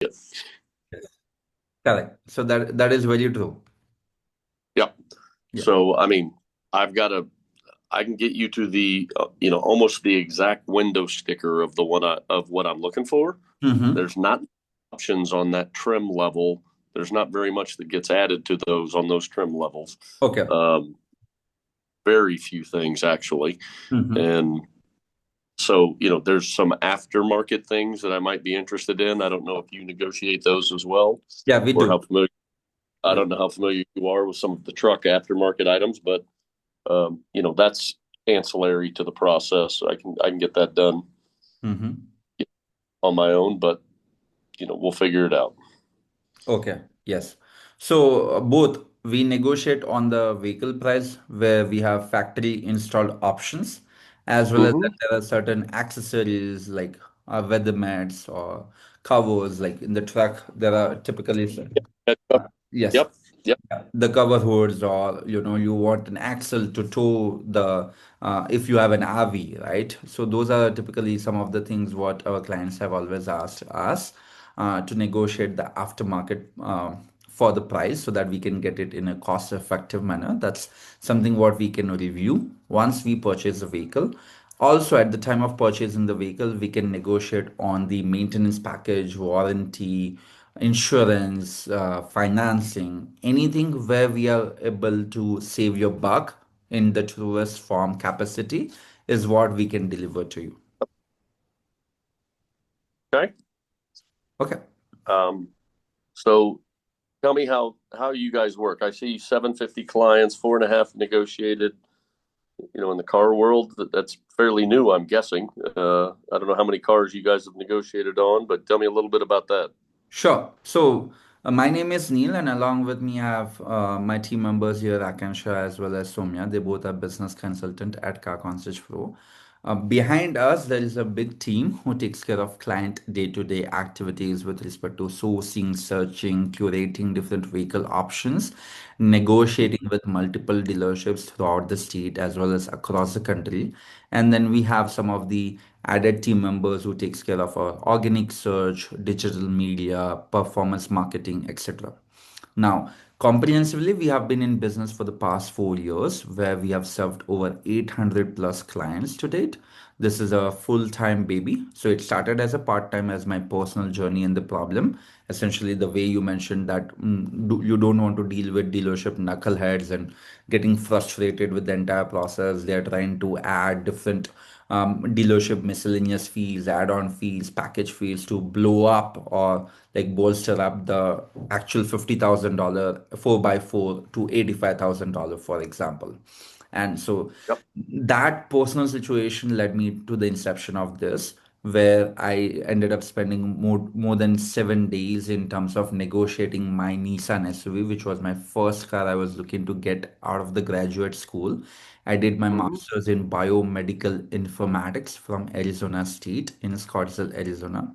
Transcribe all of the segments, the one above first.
it. Yes. Correct. So that is very true. Yep. Yeah. So, I mean, I've got a, I can get you to the, almost the exact window sticker of the one of what I'm looking for. Mm-hmm. There's not options on that trim level. There's not very much that gets added to those on those trim levels. Okay. Um, very few things actually. Mm-hmm. And so, there's some aftermarket things that I might be interested in. I don't know if you negotiate those as well, Yeah, we or do. how familiar. I Yeah. don't know how familiar you are with some of the truck aftermarket items, but that's ancillary to the process. I can get that done Mm-hmm. on my own, but we'll figure it out. Okay, yes. So both we negotiate on the vehicle price where we have factory installed options, as well as that Mm-hmm. there are certain accessories like weather mats or covers. Like in the truck, there are typically yes, Yep. Yep. yeah, the cover hoods, or you want an axle to tow the if you have an RV, right? So those are typically some of the things what our clients have always asked us to negotiate the aftermarket for the price so that we can get it in a cost effective manner. That's something what we can review once we purchase the vehicle. Also, at the time of purchasing the vehicle, we can negotiate on the maintenance package, warranty, insurance, financing, anything where we are able to save your buck in the truest form capacity is what we can deliver to you. Okay. Okay. Um, so tell me how you guys work. I see 750 clients, four and a half negotiated. In the car world, that's fairly new, I'm guessing. I don't know how many cars you guys have negotiated on, but tell me a little bit about that. Sure. So, my name is Neil, and along with me, I have my team members here, Akansha as well as Somya. They both are business consultant at Car Concierge Pro. Behind us, there is a big team who takes care of client day-to-day activities with respect to sourcing, searching, curating different vehicle options, negotiating with multiple dealerships throughout the state as well as across the country. And then we have some of the added team members who takes care of our organic search, digital media, performance marketing, etc. Now, comprehensively, we have been in business for the past 4 years, where we have served over 800 plus clients to date. This is a full-time baby. So it started as a part-time as my personal journey and the problem. Essentially, the way you mentioned that you don't want to deal with dealership knuckleheads and getting frustrated with the entire process. They're trying to add different dealership miscellaneous fees, add-on fees, package fees to blow up or like bolster up the actual $50,000 4 by 4 to $85,000, for example. And so Yep. that personal situation led me to the inception of this, where I ended up spending more than 7 days in terms of negotiating my Nissan SUV, which was my first car I was looking to get out of the graduate school. I did my Mm-hmm. master's in biomedical informatics from Arizona State in Scottsdale, Arizona.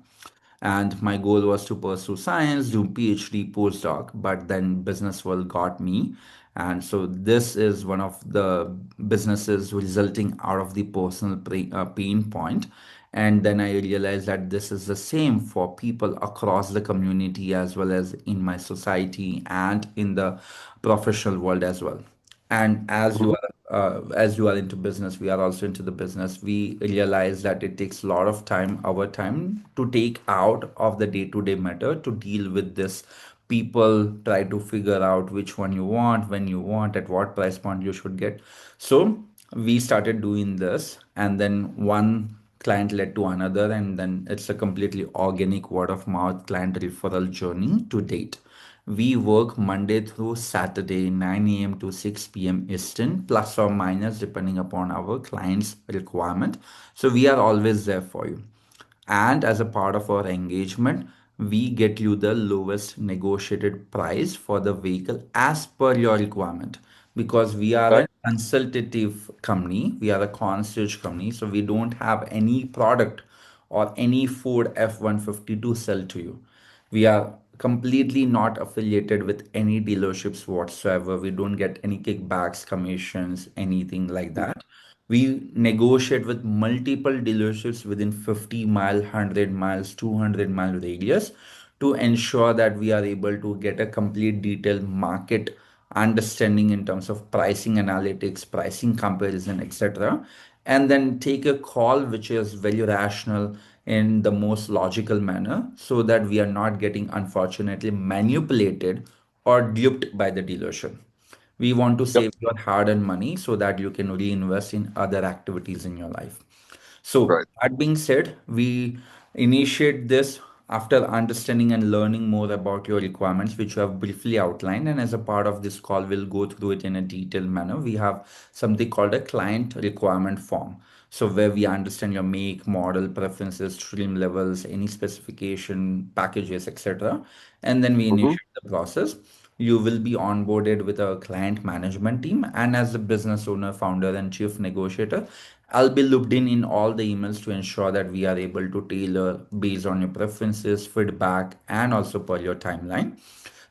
And my goal was to pursue science, do PhD, postdoc, but then business world got me. And so this is one of the businesses resulting out of the personal pain point. And then I realized that this is the same for people across the community as well as in my society and in the professional world as well. And Mm-hmm. as you are into business, we are also into the business. We realize that it takes a lot of time, our time, to take out of the day-to-day matter to deal with this. People try to figure out which one you want, when you want, at what price point you should get. So we started doing this, and then one client led to another, and then it's a completely organic word of mouth client referral journey to date. We work Monday through Saturday, 9 a.m. to 6 p.m. Eastern, plus or minus, depending upon our client's requirement. So we are always there for you. And as a part of our engagement, we get you the lowest negotiated price for the vehicle as per your requirement. Because we are Okay. a consultative company, we are a concierge company, so we don't have any product or any Ford F-150 to sell to you. We are completely not affiliated with any dealerships whatsoever. We don't get any kickbacks, commissions, anything like that. We negotiate with multiple dealerships within 50 mile, 100 miles, 200-mile radius to ensure that we are able to get a complete detailed market understanding in terms of pricing analytics, pricing comparison, etc. And then take a call which is very rational in the most logical manner so that we are not getting unfortunately manipulated or duped by the dealership. We want to Yep. save your hard-earned money so that you can reinvest in other activities in your life. So, Right. that being said, we initiate this after understanding and learning more about your requirements, which you have briefly outlined. And as a part of this call, we'll go through it in a detailed manner. We have something called a client requirement form. So, where we understand your make, model, preferences, trim levels, any specification, packages, etc. And then we Mm-hmm. initiate the process. You will be onboarded with a client management team, and as the business owner, founder, and chief negotiator, I'll be looped in all the emails to ensure that we are able to tailor based on your preferences, feedback, and also per your timeline.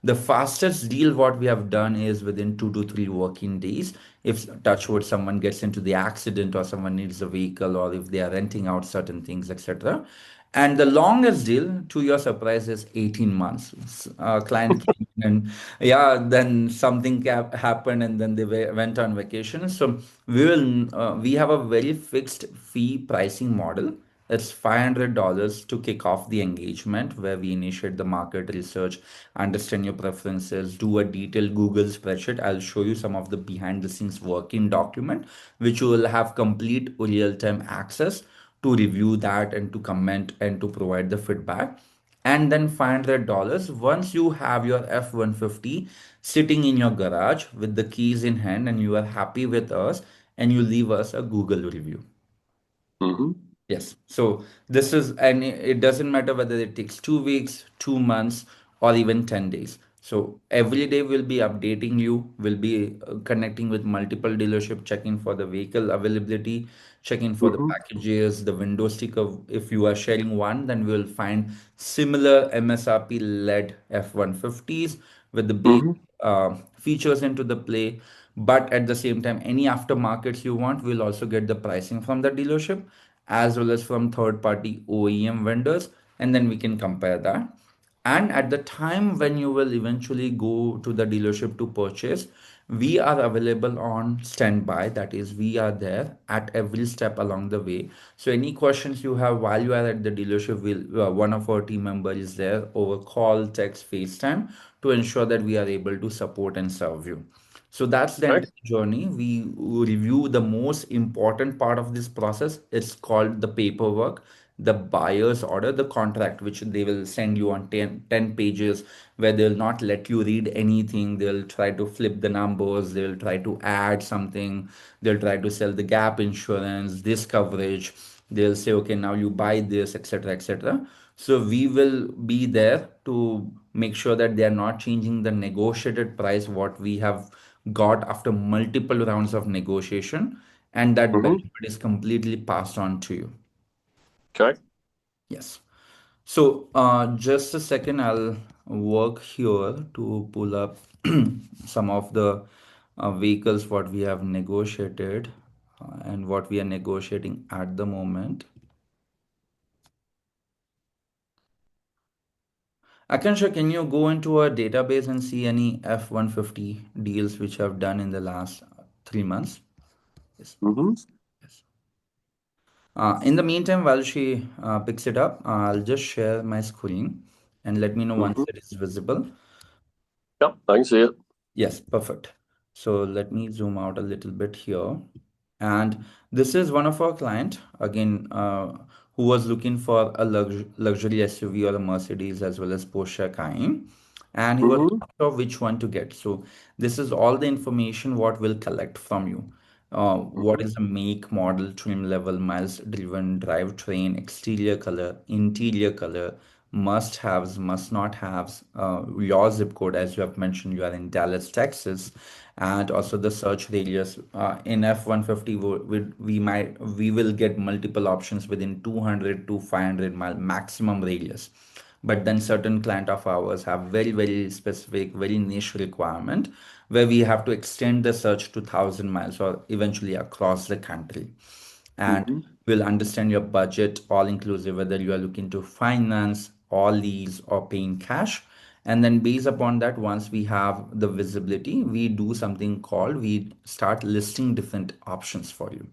The fastest deal what we have done is within 2 to 3 working days. If touch wood someone gets into the accident or someone needs a vehicle or if they are renting out certain things, etc. And the longest deal, to your surprise, is 18 months. Client came in and yeah, then something happened and then they went on vacation. So we have a very fixed fee pricing model. It's $500 to kick off the engagement where we initiate the market research, understand your preferences, do a detailed Google spreadsheet. I'll show you some of the behind the scenes working document, which you will have complete real time access to review that and to comment and to provide the feedback. And then $500 once you have your F-150 sitting in your garage with the keys in hand and you are happy with us and you leave us a Google review. Mm-hmm. Yes. So this is, and it doesn't matter whether it takes 2 weeks, 2 months, or even 10 days. So every day we'll be updating you, we'll be connecting with multiple dealership, checking for the vehicle availability, checking for the Mm-hmm. packages, the window sticker. If you are sharing one, then we'll find similar MSRP led F-150s with the base Mm-hmm. features into the play. But at the same time, any aftermarkets you want, we'll also get the pricing from the dealership as well as from third party OEM vendors, and then we can compare that. And at the time when you will eventually go to the dealership to purchase, we are available on standby. That is, we are there at every step along the way. So any questions you have while you are at the dealership, one of our team members is there over call, text, FaceTime to ensure that we are able to support and serve you. So that's the Okay. entire journey. We review the most important part of this process. It's called the paperwork, the buyer's order, the contract, which they will send you on ten pages, where they'll not let you read anything. They'll try to flip the numbers, they'll try to add something, they'll try to sell the gap insurance, this coverage. They'll say, okay, now you buy this, etc., etc. So we will be there to make sure that they are not changing the negotiated price what we have got after multiple rounds of negotiation, and that Mm-hmm. benefit is completely passed on to you. Okay. Yes. So, just a second, I'll work here to pull up some of the vehicles what we have negotiated and what we are negotiating at the moment. Akansha, can you go into our database and see any F-150 deals which have done in the last 3 months? Yes. Mm-hmm. Yes. In the meantime, while she picks it up, I'll just share my screen and let me know once Mm-hmm. it is visible. Yep, I can see it. Yes, perfect. So let me zoom out a little bit here. And this is one of our client again, who was looking for a luxury SUV or a Mercedes as well as Porsche Cayenne, and he was Mm-hmm. not sure which one to get. So this is all the information what we'll collect from you. What Mm-hmm. is the make, model, trim level, miles driven, drivetrain, exterior color, interior color, must haves, must not haves, your zip code, as you have mentioned, you are in Dallas, Texas, and also the search radius. In F-150, we will get multiple options within 200 to 500 mile maximum radius. But then certain client of ours have very, very specific, very niche requirement where we have to extend the search to 1,000 miles or eventually across the country. And Mm-hmm. we'll understand your budget all inclusive, whether you are looking to finance all leads or paying cash. And then based upon that, once we have the visibility, we do something called, we start listing different options for you.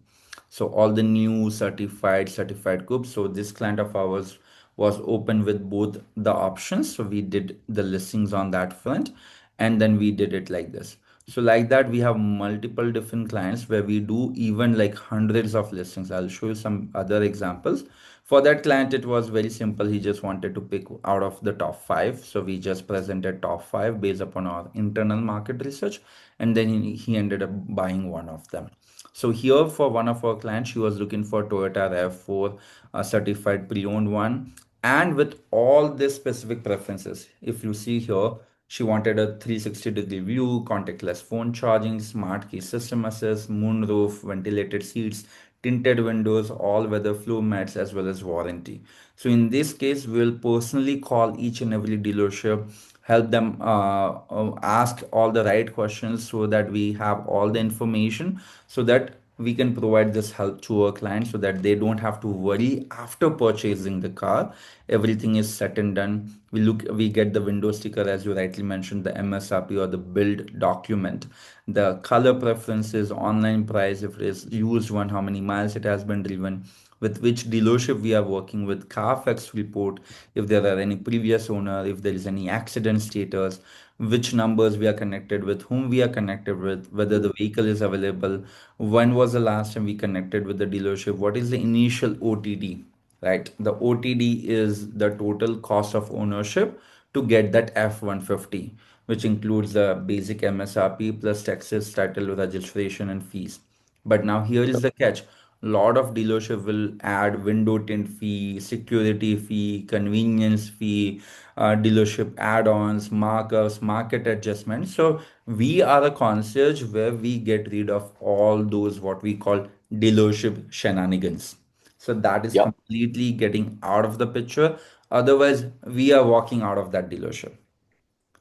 So all the new certified groups. So this client of ours was open with both the options. So we did the listings on that front, and then we did it like this. So like that, we have multiple different clients where we do even like hundreds of listings. I'll show you some other examples. For that client, it was very simple. He just wanted to pick out of the top five. So we just presented top five based upon our internal market research, and then he ended up buying one of them. So here for one of our clients, she was looking for Toyota RAV4, a certified pre-owned one, and with all these specific preferences. If you see here, she wanted a 360-degree view, contactless phone charging, smart key system assist, moonroof, ventilated seats, tinted windows, all-weather floor mats, as well as warranty. So in this case, we'll personally call each and every dealership, help them ask all the right questions so that we have all the information, so that we can provide this help to our clients so that they don't have to worry after purchasing the car. Everything is set and done. We get the window sticker, as you rightly mentioned, the MSRP or the build document, the color preferences, online price, if it is used one, how many miles it has been driven, with which dealership we are working with, Carfax report, if there are any previous owner, if there is any accident status, which numbers we are connected with, whom we are connected with, whether the vehicle is available, when was the last time we connected with the dealership, what is the initial OTD, right? The OTD is the total cost of ownership to get that F-150, which includes the basic MSRP plus taxes, title, registration, and fees. But now here is the catch. Lot of dealership will add window tint fee, security fee, convenience fee, dealership add-ons, markups, market adjustments. So we are a concierge where we get rid of all those what we call dealership shenanigans. So that is Yep. completely getting out of the picture. Otherwise, we are walking out of that dealership.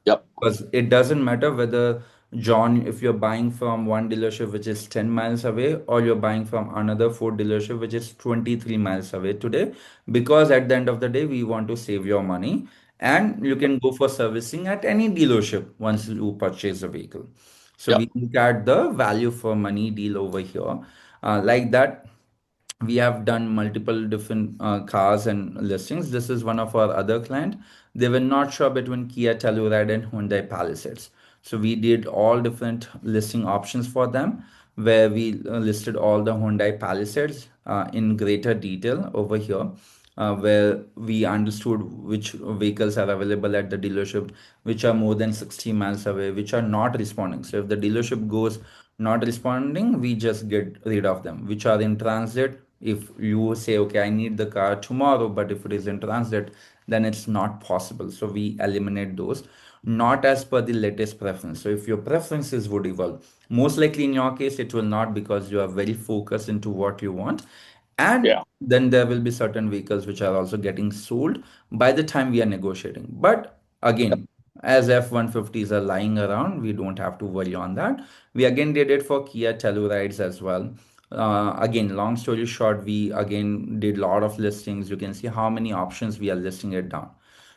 Yep. Because it doesn't matter whether, John, if you're buying from one dealership which is 10 miles away, or you're buying from another Ford dealership which is 23 miles away today, because at the end of the day, we want to save your money, and you can go for servicing at any dealership once you purchase a vehicle. So Yep. we look at the value for money deal over here. Like that, we have done multiple different cars and listings. This is one of our other client. They were not sure between Kia Telluride and Hyundai Palisades. So we did all different listing options for them, where we listed all the Hyundai Palisades in greater detail over here, where we understood which vehicles are available at the dealership, which are more than 60 miles away, which are not responding. So if the dealership goes not responding, we just get rid of them. Which are in transit, if you say, okay, I need the car tomorrow, but if it is in transit, then it's not possible. So we eliminate those, not as per the latest preference. So if your preferences would evolve, most likely in your case, it will not, because you are very focused into what you want. And Yeah. then there will be certain vehicles which are also getting sold by the time we are negotiating. But Yep. again, as F-150s are lying around, we don't have to worry on that. We again did it for Kia Tellurides as well. Again, long story short, we again did a lot of listings. You can see how many options we are listing it down.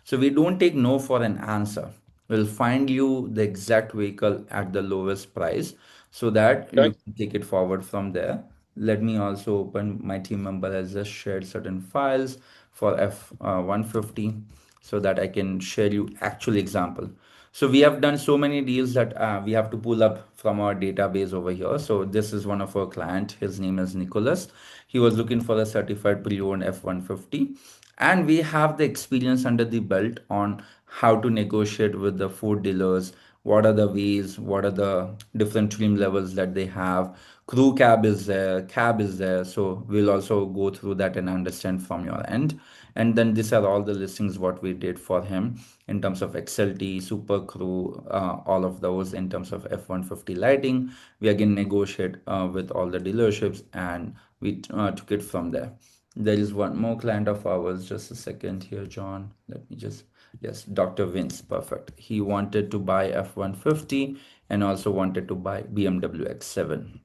So we don't take no for an answer. We'll find you the exact vehicle at the lowest price so that you Okay. can take it forward from there. Let me also open, my team member has just shared certain files for F-150 so that I can share you actual example. So we have done so many deals that we have to pull up from our database over here. So this is one of our client. His name is Nicholas. He was looking for a certified pre-owned F-150, and we have the experience under the belt on how to negotiate with the Ford dealers. What are the ways? What are the different trim levels that they have? Crew cab is there, cab is there. So we'll also go through that and understand from your end. And then these are all the listings what we did for him in terms of XLT, Super Crew, all of those in terms of F-150 lighting. We again negotiate with all the dealerships, and we took it from there. There is one more client of ours. Just a second here, John. Let me just, yes, Dr. Vince. Perfect. He wanted to buy F-150 and also wanted to buy BMW X7.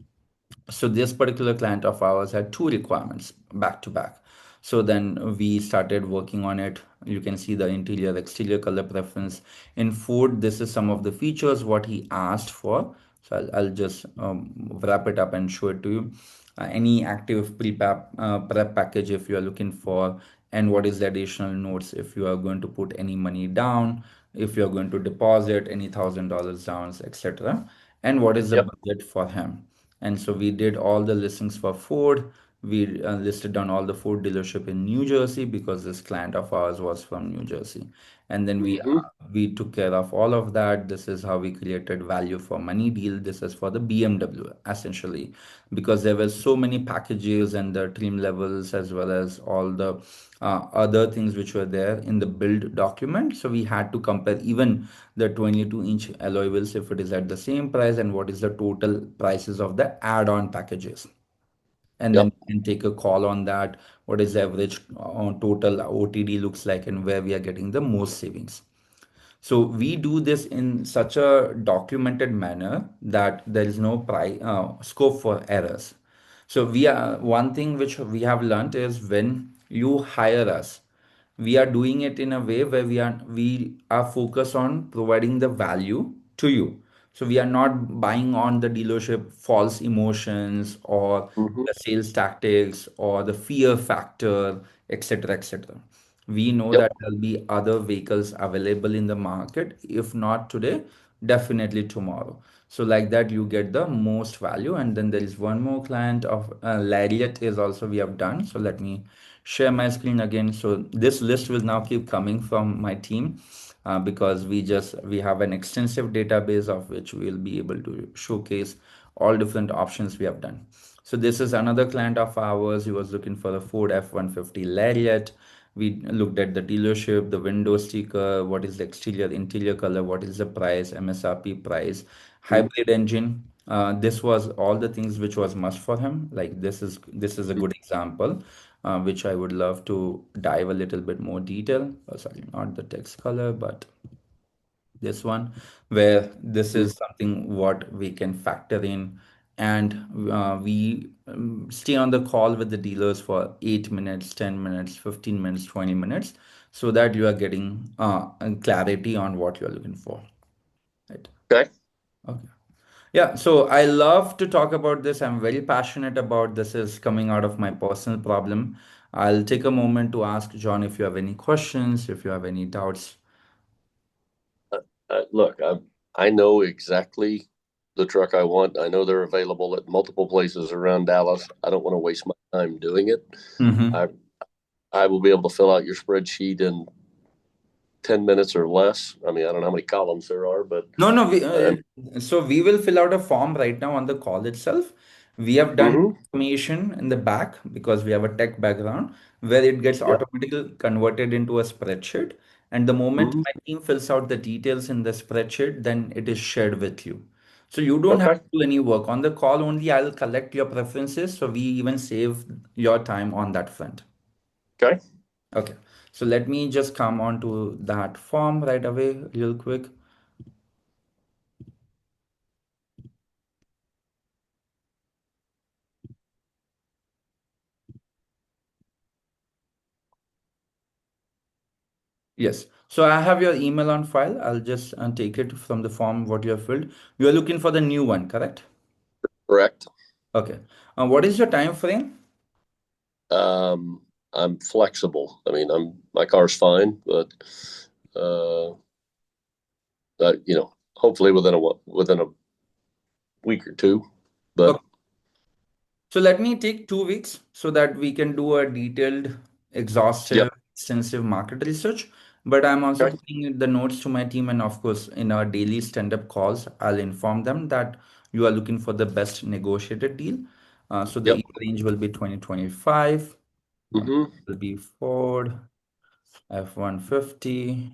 So this particular client of ours had two requirements back to back. So then we started working on it You can see the interior, exterior color preference. In Ford, this is some of the features what he asked for. So I'll just wrap it up and show it to you. Any active prep package if you are looking for, and what is the additional notes if you are going to put any money down, if you are going to deposit any $1,000 down, etc. And what is the Yep. budget for him. And so we did all the listings for Ford. We listed down all the Ford dealership in New Jersey because this client of ours was from New Jersey. And then Hmm. we took care of all of that. This is how we created value for money deal. This is for the BMW essentially, because there were so many packages and the trim levels as well as all the other things which were there in the build document. So we had to compare even the 22-inch alloy wheels if it is at the same price and what is the total prices of the add-on packages, and then Yep. we can take a call on that, what is the average total OTD looks like and where we are getting the most savings. So we do this in such a documented manner that there is no scope for errors. So we are one thing which we have learned is when you hire us, we are doing it in a way where we are focused on providing the value to you. So we are not buying on the dealership false emotions or Hmm. the sales tactics or the fear factor, etc., etc. We know Yep. that there'll be other vehicles available in the market. If not today, definitely tomorrow. So like that, you get the most value. And then there is one more client of Lariat is also we have done. So let me share my screen again. So this list will now keep coming from my team because we have an extensive database of which we'll be able to showcase all different options we have done. So this is another client of ours. He was looking for a Ford F-150 Lariat. We looked at the dealership, the window sticker, what is the exterior, interior color, what is the price, MSRP price, hybrid engine. This was all the things which was must for him. Like this is a good example, which I would love to dive a little bit more detail. Oh, sorry, not the text color, but this one, where this Hmm. is something what we can factor in, and we stay on the call with the dealers for 8 minutes, 10 minutes, 15 minutes, 20 minutes, so that you are getting clarity on what you're looking for, right? Okay. Okay. Yeah, so I love to talk about this. I'm very passionate about this is coming out of my personal problem. I'll take a moment to ask John if you have any questions, if you have any doubts. Look, I know exactly the truck I want. I know they're available at multiple places around Dallas. I don't want to waste my time doing it. Mm-hmm. I I will be able to fill out your spreadsheet in 10 minutes or less. I mean, I don't know how many columns there are, but No, no. um, So we will fill out a form right now on the call itself. We have done mhm, information in the back because we have a tech background where it gets yep. automatically converted into a spreadsheet. And the moment Hmm. my team fills out the details in the spreadsheet, then it is shared with you. So you don't have Okay. to do any work on the call. Only I'll collect your preferences. So we even save your time on that front. Okay. Okay. So let me just come on to that form right away, real quick. Yes. So I have your email on file. I'll just take it from the form what you have filled. You are looking for the new one, correct? Correct. Okay. What is your time frame? Um, I'm flexible. I mean, my car's fine, but uh, hopefully within a week or two. But Okay. So let me take 2 weeks so that we can do a detailed, yep. exhaustive, extensive market research. But I'm also Okay. putting in the notes to my team, and of course, in our daily stand-up calls, I'll inform them that you are looking for the best negotiated deal. So the Yep. year range will be 2025. Hmm. Will be Ford F-150.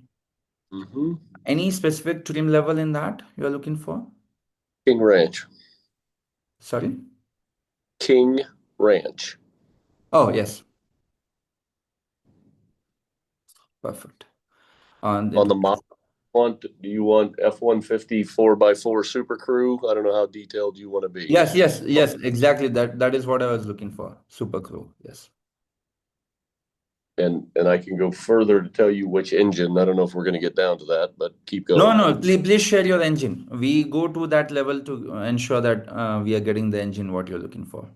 Hmm. Any specific trim level in that you're looking for? King Ranch. Sorry? King Ranch Oh, yes. Perfect. on It the model. Do you want F-150 4x4 Super Crew? I don't know how detailed you want to be. yes, yes, yes, exactly. That is what I was looking for. Super Crew. Yes. And I can go further to tell you which engine. I don't know if we're going to get down to that, but keep No, going. no, please share your engine. We go to that level to ensure that we are getting the engine what you're looking for.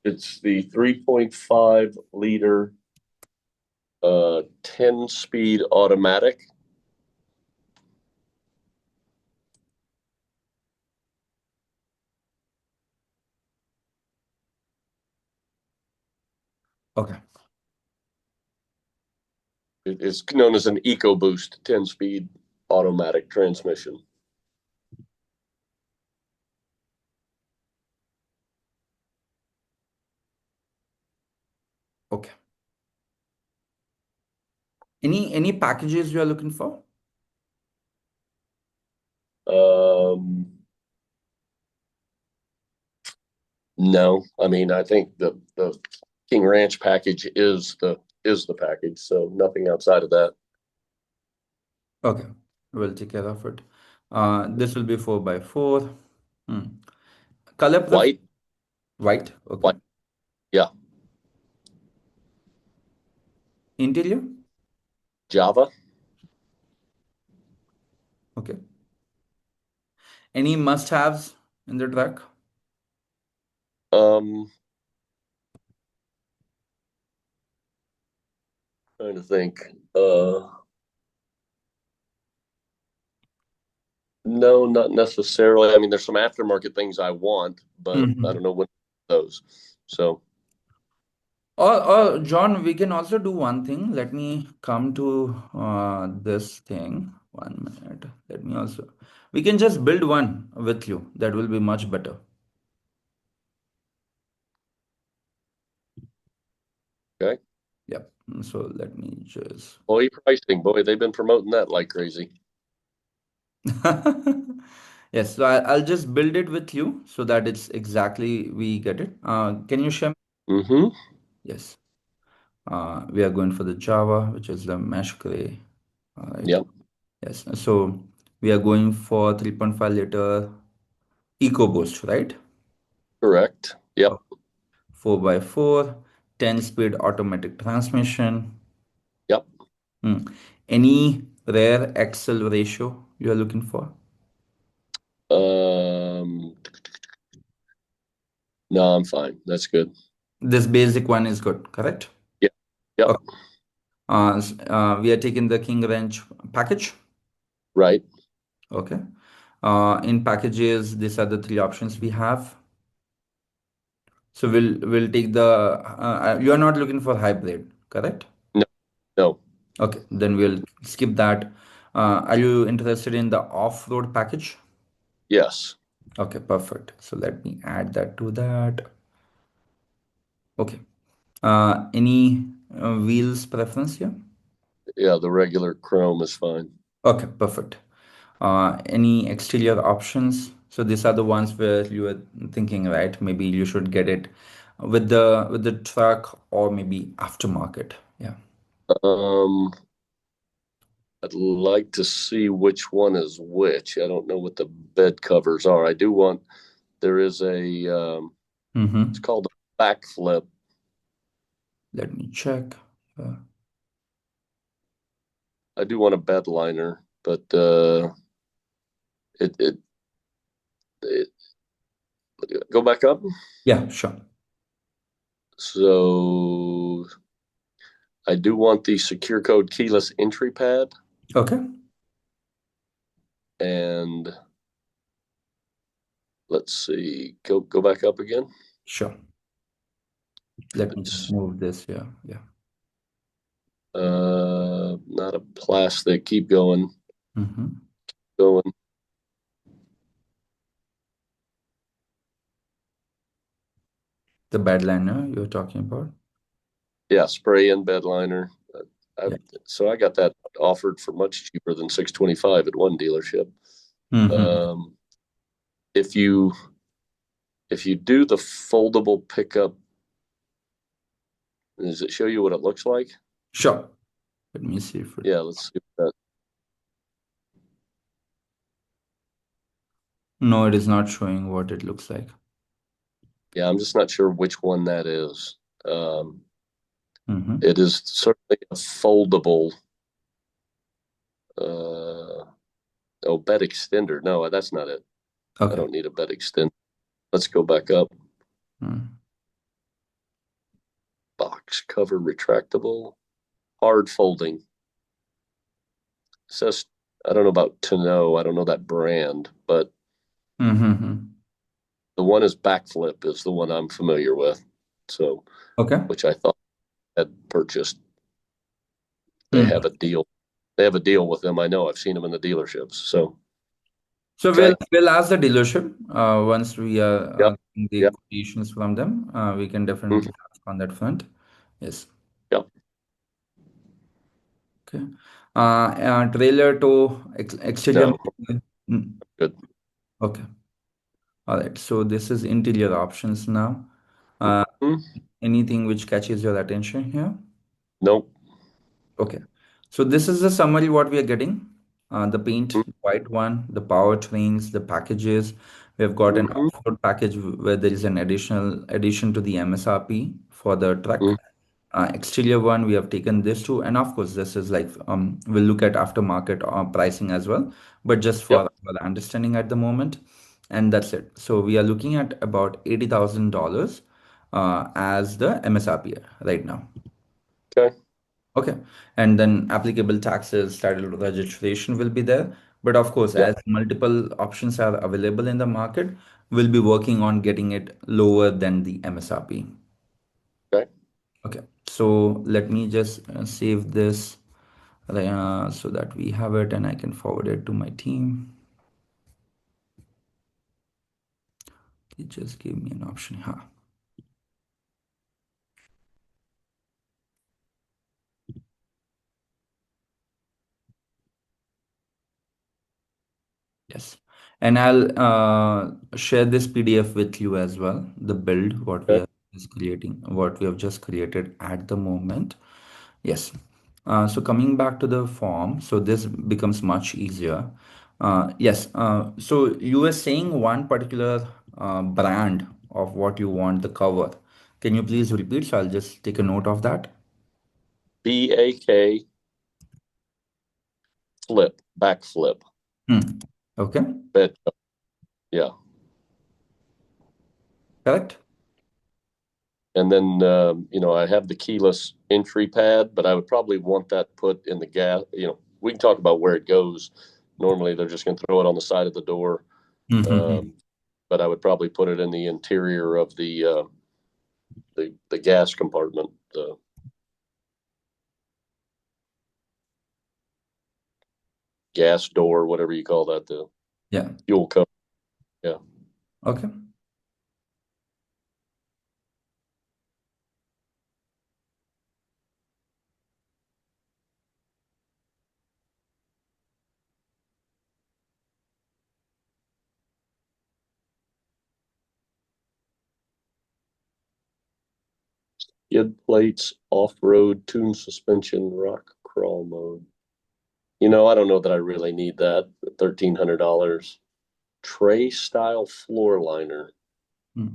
It's the 3.5 liter 10 speed automatic. Okay, It's known as an EcoBoost 10 speed automatic transmission. okay. Any packages you are looking for? Um, no, I mean I think the King Ranch package is the package, so nothing outside of that. Okay, we'll take care of it. This will be 4 by 4. Hmm. Color preference White, white. Okay. white, yeah. Interior. Java. Okay. Any must-haves in the truck? Um, Trying to think. No, not necessarily. I mean, there's some aftermarket things I want, but I Mhm. don't know what those. So, Or John, we can also do one thing. Let me come to this thing. 1 minute. Let me also. We can just build one with you. That will be much better. okay. Yep. So let me just. Employee pricing, boy, they've been promoting that like crazy. Yes. So I'll just build it with you so that it's exactly we get it. Can you share? Mm-hmm. Yes. We are going for the Java, which is the mesh gray. All right. Yep. Yes. So we are going for 3.5 liter EcoBoost, right? Correct. Yep. 4 by 4, 10 speed automatic transmission. Yep. Hmm. Any rare axle ratio you are looking for? Um, no, I'm fine. That's good. This basic one is good, correct? Yep. Yep. Okay. We are taking the King Ranch package. Right. Okay. In packages, these are the three options we have. So we'll take the you are not looking for hybrid, correct? No. No. Okay, then we'll skip that. Are you interested in the off-road package? Yes. Okay, perfect. So let me add that to that. Okay. Any wheels preference here? Yeah. The regular Chrome is fine. Okay, perfect. Any exterior options? So these are the ones where you were thinking, right? Maybe you should get it with the truck or maybe aftermarket. Yeah. Um, I'd like to see which one is which. I don't know what the bed covers are. I do want. There is it's Mm-hmm. called a backflip. Let me check. Uh, I do want a bed liner, but it, it, it go back up. yeah, sure. So I do want the secure code keyless entry pad, Okay, and let's see, go back up again. sure. Let me just It's move this here. Yeah. not a plastic. Keep going, Mm-hmm. going. The bed liner you're talking about. Yeah, spray in bed liner. I, Yeah. so I got that offered for much cheaper than 625 at one dealership. Mm-hmm. Um, if you do the foldable pickup, does it show you what it looks like? Sure. Let me see if it. Yeah, let's see what that. No, it is not showing what it looks like. Yeah, I'm just not sure which one that is. Um, Mm-hmm. It is certainly a foldable, uh, oh, bed extender. No, that's not it. I Okay. don't need a bed extender. Let's go back up. Mm. Box cover retractable, hard folding. It says, I don't know about Tonneau. I don't know that brand, but Mm-hmm. the one is backflip is the one I'm familiar with. So, Okay. which I thought I had purchased. They Mm. have a deal. They have a deal with them. I know. I've seen them in the dealerships. So, So we'll okay. we'll ask the dealership once we are Yep. getting the Yep. quotations from them. We can Mhm. definitely ask on that front. Yes. Yep. Okay. Trailer to exterior. No. Mm. Good. Okay. All right. So this is interior options now. Uh, Mhm. Anything which catches your attention here? Nope. Okay. So this is the summary what we are getting. The paint, Mhm. the white one, the powertrains, the packages. We have got an Mhm. off-road package where there is an additional addition to the MSRP for the truck. Mhm. Exterior one, we have taken this too. And of course, this is like we'll look at aftermarket pricing as well, but just for Yep. our understanding at the moment. And that's it. So we are looking at about $80,000 as the MSRP right now. Okay. Okay. And then applicable taxes, title registration will be there. But of course, Yep. as multiple options are available in the market, we'll be working on getting it lower than the MSRP. Okay. Okay. So let me just save this so that we have it and I can forward it to my team. It just gave me an option here. Yes. And I'll share this PDF with you as well, the build, what we Okay. are just creating, what we have just created at the moment. Yes. So coming back to the form, so this becomes much easier. Yes. So you were saying one particular brand of what you want the cover. Can you please repeat? So I'll just take a note of that. BAK flip, back flip. Hmm. Okay. Bed. Yeah. Correct. And then, I have the keyless entry pad, but I would probably want that put in the gas. We can talk about where it goes. Normally, they're just going to throw it on the side of the door. Mm-hmm. Um, but I would probably put it in the interior of the gas compartment, the gas door, whatever you call that, the Yeah. fuel cover. Yeah. Okay. Skid plates, off-road, tune suspension, rock crawl mode. I don't know that I really need that. $1,300. Tray style floor liner. Hmm.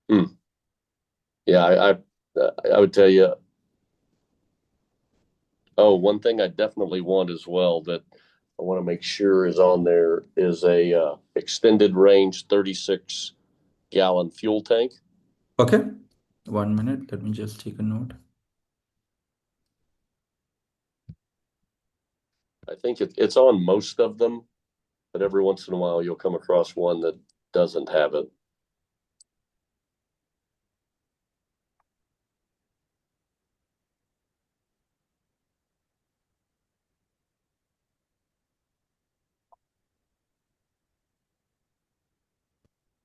Hmm. Yeah, I would tell you. Oh, one thing I definitely want as well that I want to make sure is on there is a extended range 36-gallon fuel tank. Okay. 1 minute. Let me just take a note. I think it's on most of them, but every once in a while you'll come across one that doesn't have it.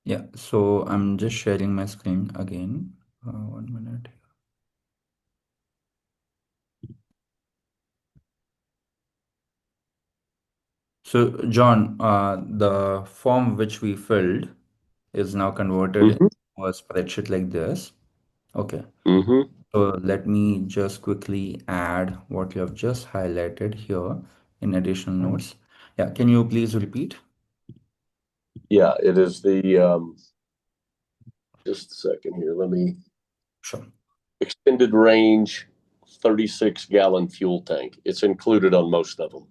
Yeah. So I'm just sharing my screen again. 1 minute. So, John, the form which we filled is now converted into Mm-hmm. a spreadsheet like this. Okay. Mm-hmm. So let me just quickly add what you have just highlighted here in additional notes. Yeah. Can you please repeat? Yeah, it is the just a second here. Let me Sure. extended range, 36-gallon fuel tank. It's included on most of them.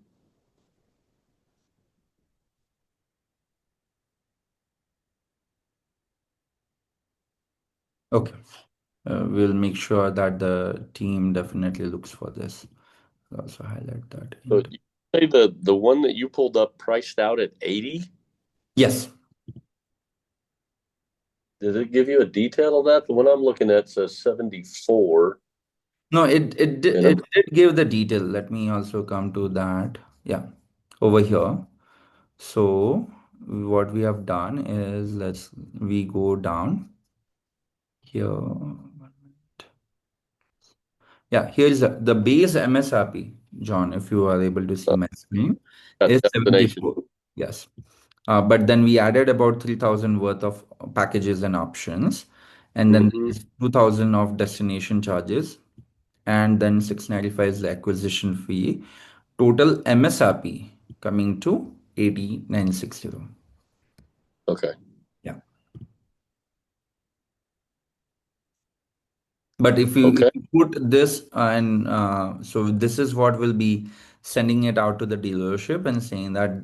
Okay. We'll make sure that the team definitely looks for this. I'll also highlight that. So you say the one that you pulled up priced out at 80? Yes. Did it give you a detail of that? The one I'm looking at says 74. No, And it did give the detail. Let me also come to that. Yeah, over here. So what we have done is we go down here. Yeah, here is the base MSRP, John, if you are able to see my screen, got is destination. 74. Yes. But then we added about 3,000 worth of packages and options. And then Mm-hmm. there's 2,000 of destination charges. And then 695 is the acquisition fee. Total MSRP coming to 8960. Okay. Yeah. But if Okay. you put this and so this is what will be sending it out to the dealership and saying that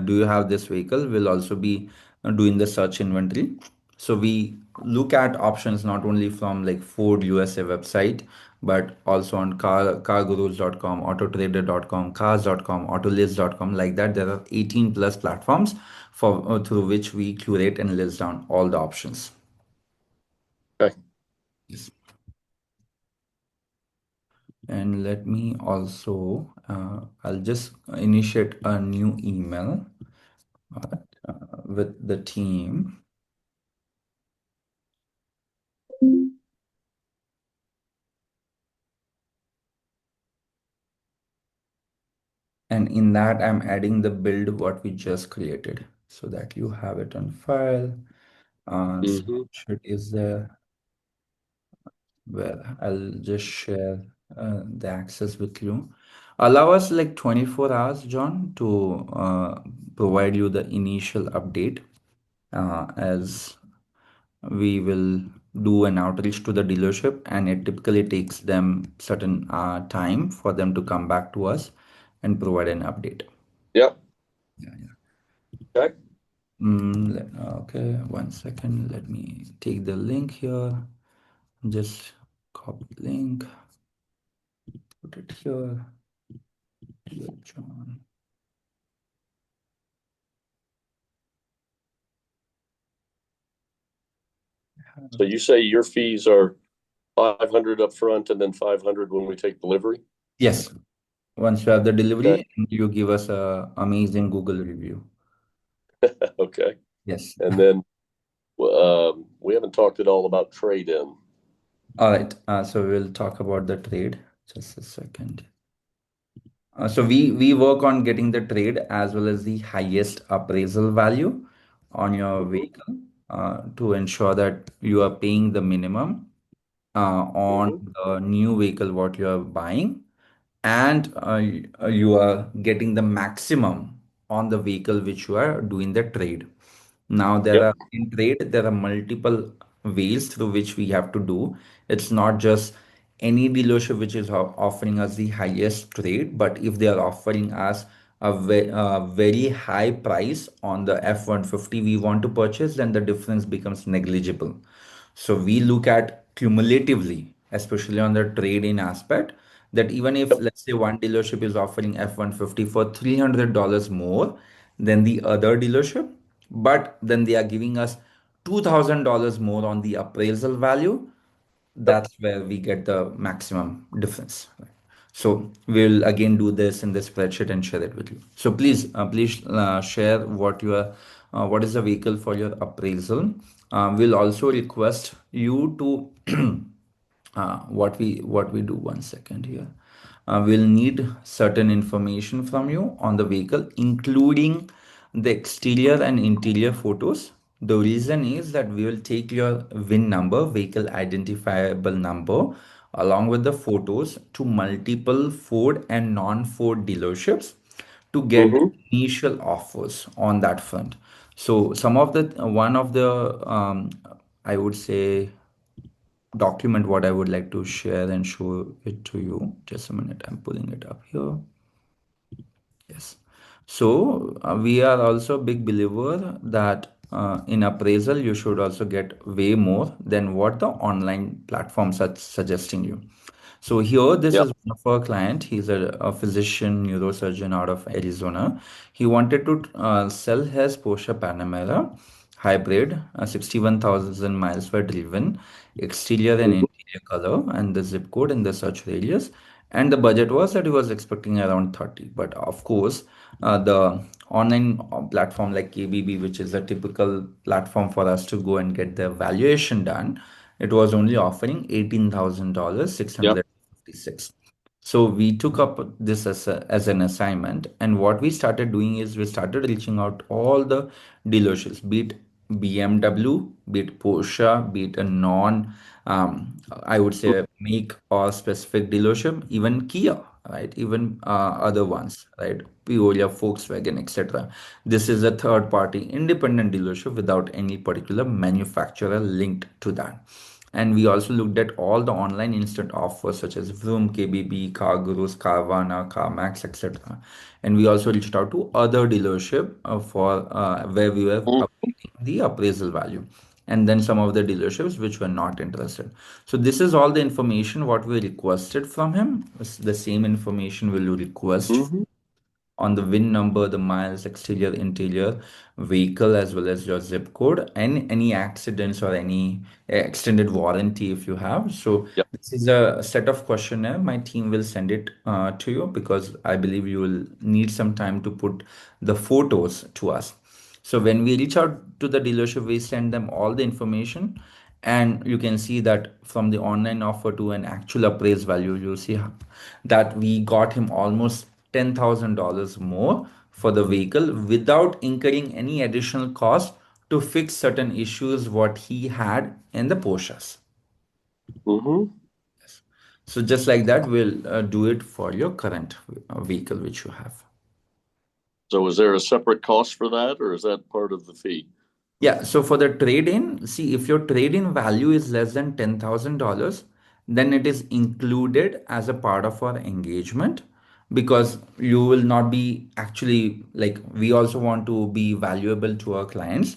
do you have this vehicle? We'll also be doing the search inventory. So we look at options not only from like Ford USA website, but also on cargurus.com, autotrader.com, cars.com, autolist.com. Like that, there are 18 plus platforms for through which we curate and list down all the options. Okay. Yes. And let me also, I'll just initiate a new email uh, with the team. And in that, I'm adding the build what we just created so that you have it on file. Mm-hmm. Snapshot is there where I'll just share the access with you. Allow us like 24 hours, John, to provide you the initial update as we will do an outreach to the dealership and it typically takes them certain time for them to come back to us and provide an update. Yep. Yeah, yeah. Okay. Okay, 1 second. Let me take the link here. Just copy link, put it here. Dear John. So you say your fees are 500 up front and then 500 when we take delivery? Yes, once you have the Okay. delivery, you give us a amazing Google review. Okay. Yes. And then we haven't talked at all about trade-in. All right. So we'll talk about the trade. Just a second. So we work on getting the trade as well as the highest appraisal value on your Mm-hmm. vehicle to ensure that you are paying the minimum on Mm-hmm. the new vehicle what you are buying and you are getting the maximum on the vehicle which you are doing the trade. Now there Yep. are in trade there are multiple ways through which we have to do. It's not just any dealership which is offering us the highest trade, but if they are offering us a very high price on the F-150 we want to purchase, then the difference becomes negligible. So we look at cumulatively, especially on the trade-in aspect, that even if Yep. let's say one dealership is offering F-150 for $300 more than the other dealership, but then they are giving us $2,000 more on the appraisal value, Yep. that's where we get the maximum difference. Right? So we'll again do this in the spreadsheet and share it with you. So please share what is the vehicle for your appraisal. We'll also request you to what we do 1 second here. We'll need certain information from you on the vehicle, including the exterior and interior photos. The reason is that we will take your VIN number, vehicle identifiable number, along with the photos to multiple Ford and non-Ford dealerships to get Mm-hmm. initial offers on that front. So some of the one of the I would say document what I would like to share and show it to you. Just a minute, I'm pulling it up here. Yes. So we are also a big believer that in appraisal you should also get way more than what the online platforms are suggesting you. So here, this Yep. is one of our client. He's a physician neurosurgeon out of Arizona. He wanted to sell his Porsche Panamera hybrid. 61,000 miles were driven, exterior and Mhm. interior color, and the zip code and the search radius. And the budget was that he was expecting around 30. But of course, the online platform like KBB, which is a typical platform for us to go and get the valuation done, it was only offering $18,000, Yep. 656. So we took up this as an assignment, and what we started doing is we started reaching out all the dealerships, be it BMW, be it Porsche, be it a non, I would say make or specific dealership, even Kia, right? Even other ones, right? Peoria, Volkswagen, etc. This is a third party independent dealership without any particular manufacturer linked to that. And we also looked at all the online instant offers such as Vroom, KBB, CarGurus, Carvana, CarMax, etc. And we also reached out to other dealership for where we were Mhm. updating the appraisal value. And then some of the dealerships which were not interested. So this is all the information what we requested from him. It's the same information will you request Mhm. on the VIN number, the miles, exterior, interior, vehicle, as well as your zip code, and any accidents or any extended warranty if you have. So Yep. this is a set of questionnaire. My team will send it to you because I believe you will need some time to put the photos to us. So when we reach out to the dealership, we send them all the information, and you can see that from the online offer to an actual appraised value, you'll see that we got him almost $10,000 more for the vehicle without incurring any additional cost to fix certain issues what he had in the Porsches. Mhm. So just like that, we'll do it for your current vehicle which you have. So is there a separate cost for that, or is that part of the fee? Yeah, so for the trade-in, see if your trade-in value is less than $10,000, then it is included as a part of our engagement because you will not be actually like we also want to be valuable to our clients.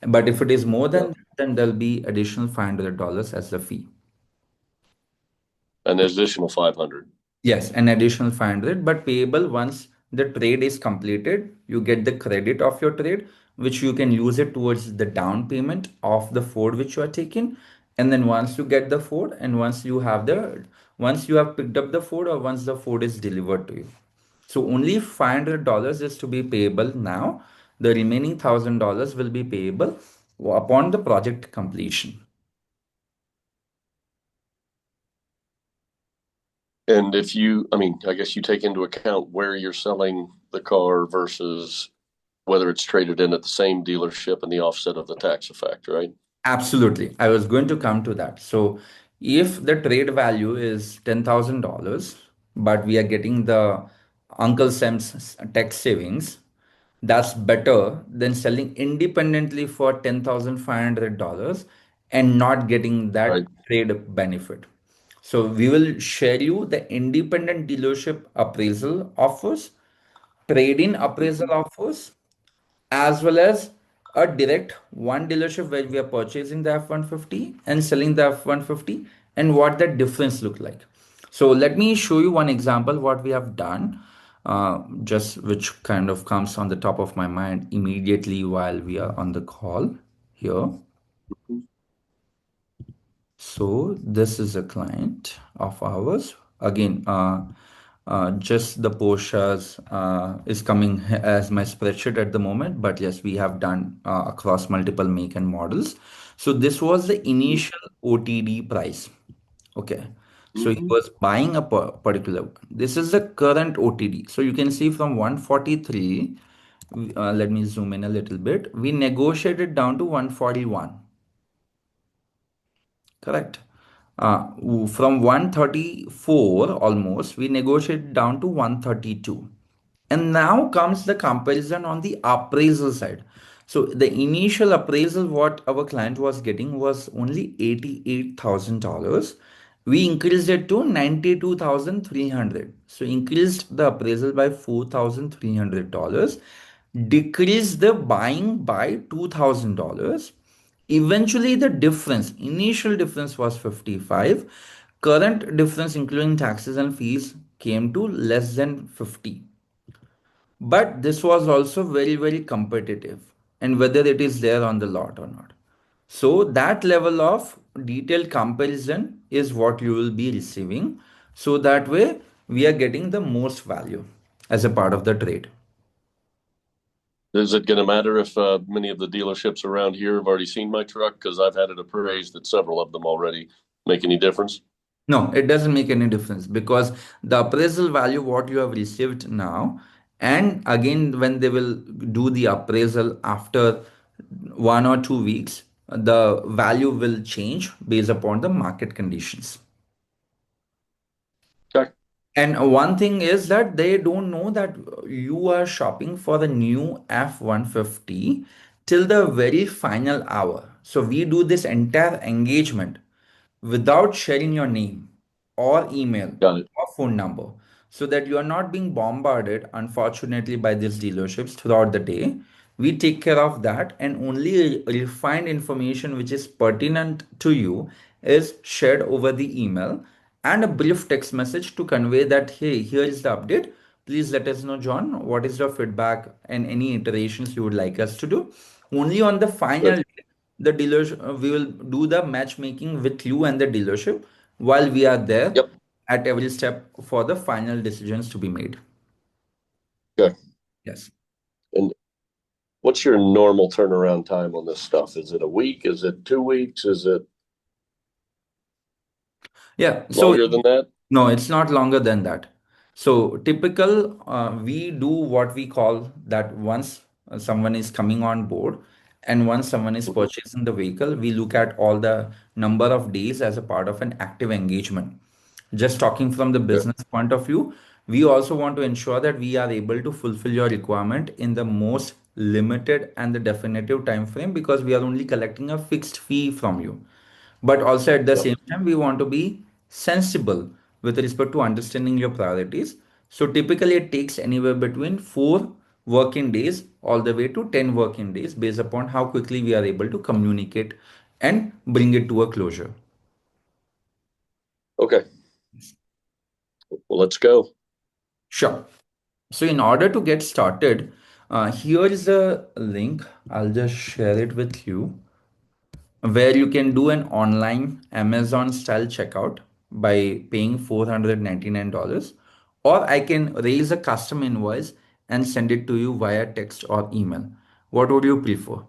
But if it is more Yep. than that, then there'll be additional $500 as the fee. An additional 500. Yes, an additional 500, but payable once the trade is completed. You get the credit of your trade, which you can use it towards the down payment of the Ford which you are taking. And then once you get the Ford, and once you have picked up the Ford, or once the Ford is delivered to you. So only $500 is to be payable now. The remaining $1,000 will be payable upon the project completion. And if you, I mean, I guess you take into account where you're selling the car versus whether it's traded in at the same dealership and the offset of the tax effect, right? Absolutely. I was going to come to that. So, if the trade value is $10,000, but we are getting the Uncle Sam's tax savings, that's better than selling independently for $10,500 and not getting Right. that trade benefit. So, we will share you the independent dealership appraisal offers, trade-in appraisal Mhm. offers, as well as a direct one dealership where we are purchasing the F-150 and selling the F-150 and what that difference look like. So let me show you one example what we have done, just which kind of comes on the top of my mind immediately while we are on the call here. So this is a client of ours. Again, just the Porsches is coming as my spreadsheet at the moment, but yes, we have done across multiple make and models. So this was the initial OTD price. Okay. So he Mhm. was buying a particular one. This is the current OTD. So you can see from 143, let me zoom in a little bit. We negotiated down to 141. Correct. From 134 almost, we negotiate down to 132. And now comes the comparison on the appraisal side. So the initial appraisal what our client was getting was only $88,000. We increased it to 92,300. So increased the appraisal by $4,300, decreased the buying by $2,000. Eventually the difference, initial difference was 55. Current difference including taxes and fees came to less than 50. But this was also very, very competitive, and whether it is there on the lot or not. So that level of detailed comparison is what you will be receiving. So that way we are getting the most value as a part of the trade. Is it going to matter if many of the dealerships around here have already seen my truck? Because I've had it appraised at several of them already. Make any difference? No, it doesn't make any difference because the appraisal value what you have received now, and again when they will do the appraisal after 1 or 2 weeks, the value will change based upon the market conditions. Okay. And one thing is that they don't know that you are shopping for the new F-150 till the very final hour. So we do this entire engagement without sharing your name or email Got it. or phone number, so that you are not being bombarded unfortunately by these dealerships throughout the day. We take care of that, and only refined information which is pertinent to you is shared over the email, and a brief text message to convey that hey, here is the update. Please let us know, John, what is your feedback and any iterations you would like us to do. Only on the final Good. day, the dealers we will do the matchmaking with you and the dealership while we are there Yep. at every step for the final decisions to be made. Okay. Yes. And what's your normal turnaround time on this stuff? Is it a week? Is it 2 weeks? Is it Yeah. So longer than that? no, it's not longer than that. So typical, we do what we call that once someone is coming on board and once someone is Mhm. purchasing the vehicle, we look at all the number of days as a part of an active engagement. Just talking from the Okay. business point of view, we also want to ensure that we are able to fulfill your requirement in the most limited and the definitive time frame, because we are only collecting a fixed fee from you. But also at the Yep. same time, we want to be sensible with respect to understanding your priorities. So typically it takes anywhere between 4 working days all the way to 10 working days based upon how quickly we are able to communicate and bring it to a closure. Okay. Well, let's go. Sure. So in order to get started, here is a link. I'll just share it with you, where you can do an online Amazon style checkout by paying $499, or I can raise a custom invoice and send it to you via text or email. What would you prefer?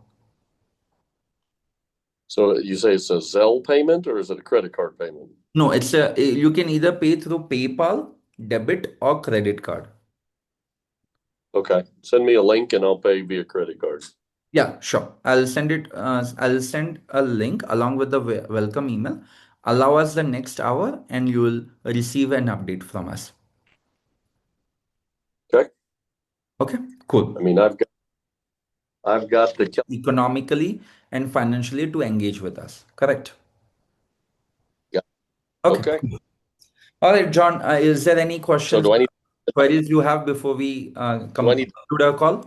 So you say it's a Zelle payment or is it a credit card payment? No, it's a you can either pay through PayPal, debit or credit card. Okay. Send me a link and I'll pay via credit card. Yeah, sure. I'll send it. I'll send a link along with the welcome email. Allow us the next hour, and you will receive an update from us. Okay. Okay, I cool. mean, I've got the Economically and financially to engage with us. Correct. yeah. Okay. Okay. Cool. All right, John. Is there any So questions, do I need queries you have before we do I need conclude our call?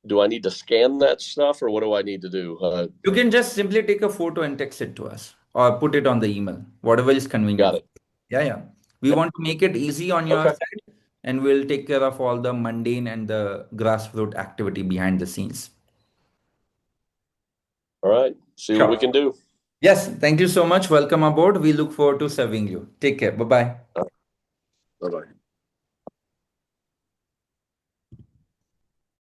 do I need to scan that stuff or what do I need to do? You can just simply take a photo and text it to us, or put it on the email, whatever is Got convenient. it. Yeah, yeah. We want to make it easy on your Okay. side, and we'll take care of all the mundane and the grassroots activity behind the scenes. All right. See what we Sure. can do. Yes, thank you so much. Welcome aboard. We look forward to serving you. Take care. Bye bye. Bye bye.